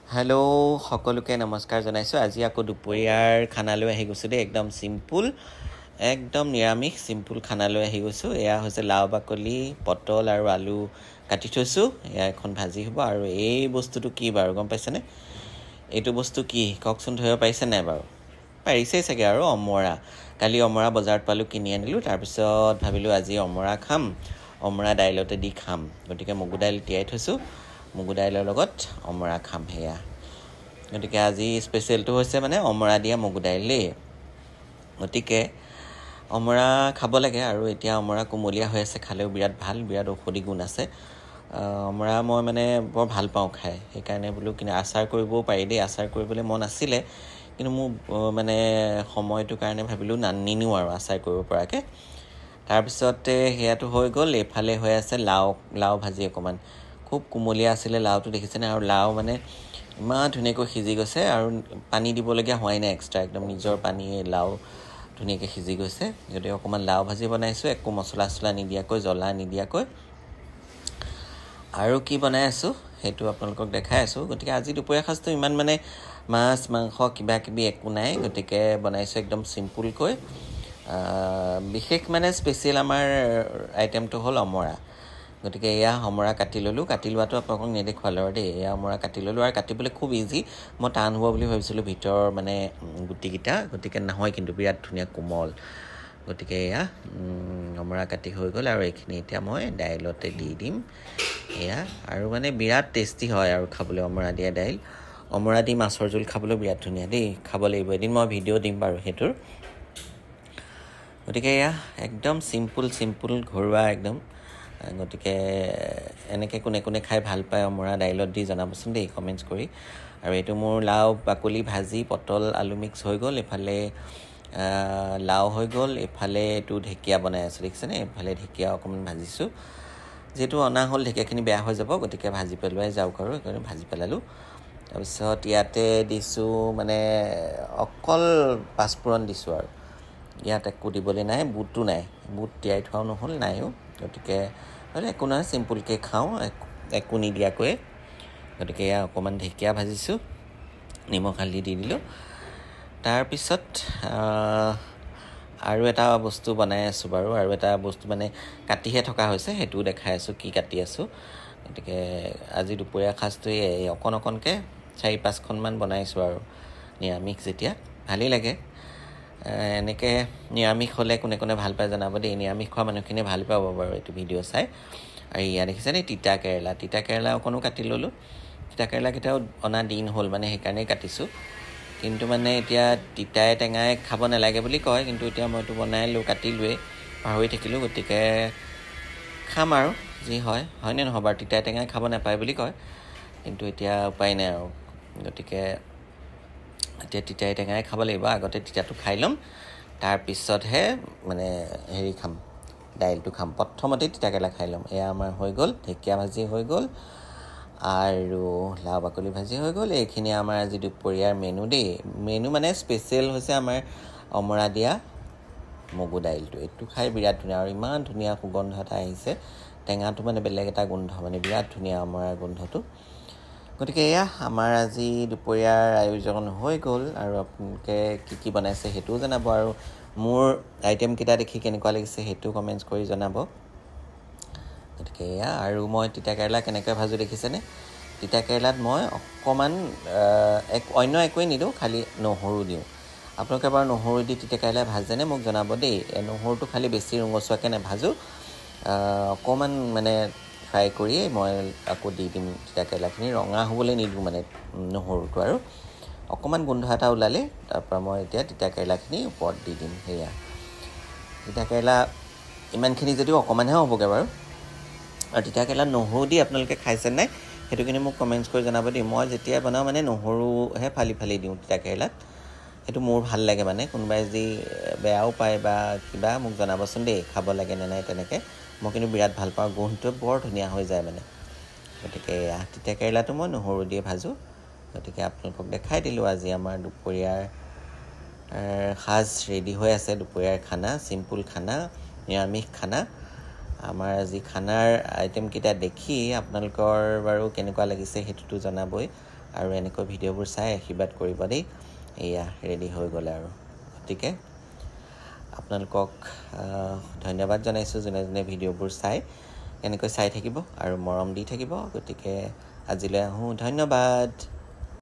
Hello' সকলোকে নমস্কাৰ জনাইছোঁ। আজি আকৌ দুপৰীয়াৰ খানালৈ আহি গৈছোঁ দেই। একদম চিম্পুল, একদম নিৰামিষ চিম্পুল খানালৈ আহি গৈছোঁ। এয়া হৈছে লাও বাকলি, পটল আৰু আলু কাটি থৈছোঁ। এয়া এখন ভাজি হ'ব। আৰু এই বস্তুটো কি বাৰু গম পাইছেনে? এইটো বস্তু কি কওকচোন, ধৰিব পাৰিছে নাই বাৰু? পাৰিছেই চাগে। আৰু অমৰা, কালি অমৰা বজাৰত পালোঁ, কিনি আনিলোঁ। তাৰপিছত ভাবিলোঁ আজি অমৰা খাম, অমৰা দাইলতে দি খাম। গতিকে মগু দাইল তিয়াই থৈছোঁ, মগু দাইলৰ লগত অমৰা খাম। সেয়া গতিকে আজি স্পেচিয়েলটো হৈছে মানে অমৰা দিয়া মগু দাইল দেই। গতিকে অমৰা খাব লাগে। আৰু এতিয়া অমৰা কুমলীয়া হৈ আছে, খালেও বিৰাট ভাল, বিৰাট ঔষধি গুণ আছে। অমৰা মই মানে বৰ ভাল পাওঁ খাই, সেইকাৰণে বোলো কিন্তু আচাৰ কৰিবও পাৰি দেই। আচাৰ কৰিবলৈ মন আছিলে, কিন্তু মোৰ মানে সময়টোৰ কাৰণে ভাবিলোঁ নিনিওঁ আৰু আচাৰ কৰিব পৰাকৈ। তাৰপিছতে সেয়াটো হৈ গ'ল। এইফালে হৈ আছে লাও ভাজি অকণমান, খুব কুমলীয়া আছিলে লাওটো, দেখিছেনে? আৰু লাও মানে ইমান ধুনীয়াকৈ সিজি গৈছে, আৰু পানী দিবলগীয়া হোৱাই নাই এক্সট্ৰা, একদম নিজৰ পানীয়ে লাও ধুনীয়াকৈ সিজি গৈছে। গতিকে অকণমান লাও ভাজি বনাইছোঁ, একো মছলা চছলা নিদিয়াকৈ, জ্বলা নিদিয়াকৈ। আৰু কি বনাই আছোঁ সেইটো আপোনালোকক দেখাই আছোঁ। গতিকে আজি দুপৰীয়া সাঁজটো ইমান মানে মাছ মাংস কিবা কিবি একো নাই। গতিকে বনাইছোঁ একদম চিম্পুলকৈ। বিশেষ মানে স্পেচিয়েল আমাৰ আইটেমটো হ'ল অমৰা। গতিকে এয়া অমৰা কাটি ল'লোঁ। কাটি লোৱাটো আপোনালোকক নেদেখুৱালোঁ আৰু দেই। এয়া অমৰা কাটি ল'লোঁ, আৰু কাটিবলৈ খুব ইজি। মই টান হ'ব বুলি ভাবিছিলোঁ ভিতৰৰ মানে গুটিকেইটা, গতিকে নহয়, কিন্তু বিৰাট ধুনীয়া কোমল। গতিকে এয়া অমৰা কাটি হৈ গ'ল, আৰু এইখিনি এতিয়া মই দাইলতে দি দিম। এয়া আৰু মানে বিৰাট টেষ্টি হয় আৰু খাবলৈ অমৰা দিয়া দাইল। অমৰা দি মাছৰ জোল খাবলৈ বিৰাট ধুনীয়া দেই, খাব লাগিব এদিন। মই ভিডিঅ' দিম বাৰু সেইটোৰ। গতিকে এয়া একদম চিম্পুল ঘৰুৱা একদম। গতিকে এনেকৈ কোনে কোনে খাই ভাল পায় অমৰা দাইলত দি জনাবচোন দেই, কমেণ্টছ কৰি। আৰু এইটো মোৰ লাও বাকলি ভাজি, পটল আলু মিক্স হৈ গ'ল। এইফালে লাও হৈ গ'ল, এইফালে এইটো ঢেকীয়া বনাই আছোঁ, দেখিছেনে? এইফালে ঢেকীয়া অকণমান ভাজিছোঁ। যিহেতু অনা হ'ল, ঢেকীয়াখিনি বেয়া হৈ যাব, গতিকে ভাজি পেলোৱাই যাওক, আৰু সেইকাৰণে ভাজি পেলালোঁ। তাৰপিছত ইয়াতে দিছোঁ মানে অকল পাঁচফোৰণ দিছোঁ, আৰু ইয়াত একো দিবলৈ নাই। বুটো নাই, বুট তিয়াই থোৱাও নহ'ল, নাইও। গতিকে একো নহয়, চিম্পুলকৈ খাওঁ একো নিদিয়াকৈ। গতিকে এয়া অকণমান ঢেকীয়া ভাজিছোঁ, নিমখ হালধি দি দিলোঁ। তাৰপিছত আৰু এটা বস্তু বনাই আছোঁ বাৰু, আৰু এটা বস্তু মানে কাটিহে থকা হৈছে, সেইটোও দেখাই আছোঁ কি কাটি আছোঁ। গতিকে আজি দুপৰীয়া সাঁজটো এই অকণকৈ 4-5খনমান বনাইছোঁ, আৰু নিৰামিষ যেতিয়া ভালেই লাগে। এনেকৈ নিৰামিষ হ'লে কোনে কোনে ভাল পায় জনাব দেই। নিৰামিষ খোৱা মানুহখিনিয়ে ভাল পাব বাৰু এইটো ভিডিঅ' চাই। আৰু ইয়াত দেখিছেনে তিতা কেৰেলা অকণো কাটি ল'লোঁ। তিতা কেৰেলাকেইটাও অনা দিন হ'ল মানে, সেইকাৰণেই কাটিছোঁ। কিন্তু মানে এতিয়া তিতাই টেঙাই খাব নালাগে বুলি কয়, কিন্তু এতিয়া মইতো বনাইলোঁ, কাটিলোৱেই, পাহৰি থাকিলোঁ। গতিকে খাম আৰু যি হয়নে নহয় বাৰু? তিতাই টেঙাই খাব নাপায় বুলি কয়, কিন্তু এতিয়া উপায় নাই আৰু। গতিকে এতিয়া তিতাই টেঙাই খাব লাগিব। আগতে তিতাটো খাই ল'ম, তাৰপিছতহে মানে খাম, দাইলটো খাম। প্ৰথমতে তিতাকেৰেলা খাই ল'ম। এয়া আমাৰ হৈ গ'ল, ঢেকীয়া ভাজি হৈ গ'ল, আৰু লাও বাকলি ভাজি হৈ গ'ল। এইখিনি আমাৰ আজি দুপৰীয়াৰ মেনু দেই। মেনু মানে স্পেচিয়েল হৈছে আমাৰ অমৰা দিয়া মগু দাইলটো। এইটো খাই বিৰাট ধুনীয়া, আৰু ইমান ধুনীয়া সুগন্ধ এটা আহিছে। টেঙাটো মানে বেলেগ এটা গোন্ধ, মানে বিৰাট ধুনীয়া অমৰাৰ গোন্ধটো। গতিকে এয়া আমাৰ আজি দুপৰীয়াৰ আয়োজন হৈ গ'ল। আৰু আপোনালোকে কি বনাইছে সেইটোও জনাব, আৰু মোৰ আইটেমকেইটা দেখি কেনেকুৱা লাগিছে সেইটো কমেণ্টছ কৰি জনাব। গতিকে এয়া, আৰু মই তিতাকেৰেলা কেনেকৈ ভাজোঁ দেখিছেনে? তিতাকেৰেলাত মই অকণমান অন্য একোৱেই নিদিওঁ, খালি নহৰু দিওঁ। আপোনালোকে বাৰু নহৰু দি তিতাকেৰেলা ভাজেনে মোক জনাব দেই। নহৰুটো খালি বেছি ৰঙচুৱাকৈ নাভাজোঁ, অকণমান মানে ফ্ৰাই কৰিয়ে মই আকৌ দি দিম তিতাকেৰেলাখিনি। ৰঙা হ'বলৈ নিদিওঁ মানে নহৰুটো, আৰু অকণমান গোন্ধ এটা ওলালে তাৰপৰা মই এতিয়া তিতাকেৰেলাখিনি ওপৰত দি দিম। সেয়া তিতাকেৰেলা ইমানখিনি যদিও অকণমানহে হ'বগৈ বাৰু। আৰু তিতাকেৰেলাত নহৰু দি আপোনালোকে খাইছে নাই সেইটোখিনি মোক কমেণ্টছ কৰি জনাব দেই। মই যেতিয়া বনাওঁ মানে নহৰুহে ফালি দিওঁ তিতাকেৰেলাত, সেইটো মোৰ ভাল লাগে। মানে কোনোবাই যি বেয়াও পায় বা কিবা মোক জনাবচোন দেই, খাব লাগে নে নাই তেনেকৈ। মই কিন্তু বিৰাট ভাল পাওঁ, গোন্ধটো বৰ ধুনীয়া হৈ যায় মানে। গতিকে তিতাকেৰেলাটো মই নহৰু দিয়ে ভাজোঁ। গতিকে আপোনালোকক দেখাই দিলোঁ আজি আমাৰ দুপৰীয়াৰ সাজ ৰেডি হৈ আছে। দুপৰীয়াৰ খানা, চিম্পুল খানা, নিৰামিষ খানা। আমাৰ আজি খানাৰ আইটেমকেইটা দেখি আপোনালোকৰ বাৰু কেনেকুৱা লাগিছে সেইটোতো জনাবই আৰু এনেকৈ ভিডিঅ'বোৰ চাই আশীৰ্বাদ কৰিব দেই এয়া ৰেডি হৈ গ'লে আৰু গতিকে আপোনালোকক ধন্যবাদ জনাইছোঁ যোনে যোনে ভিডিঅ'বোৰ চাই এনেকৈ চাই থাকিব আৰু মৰম দি থাকিব গতিকে আজিলৈ আহোঁ ধন্যবাদ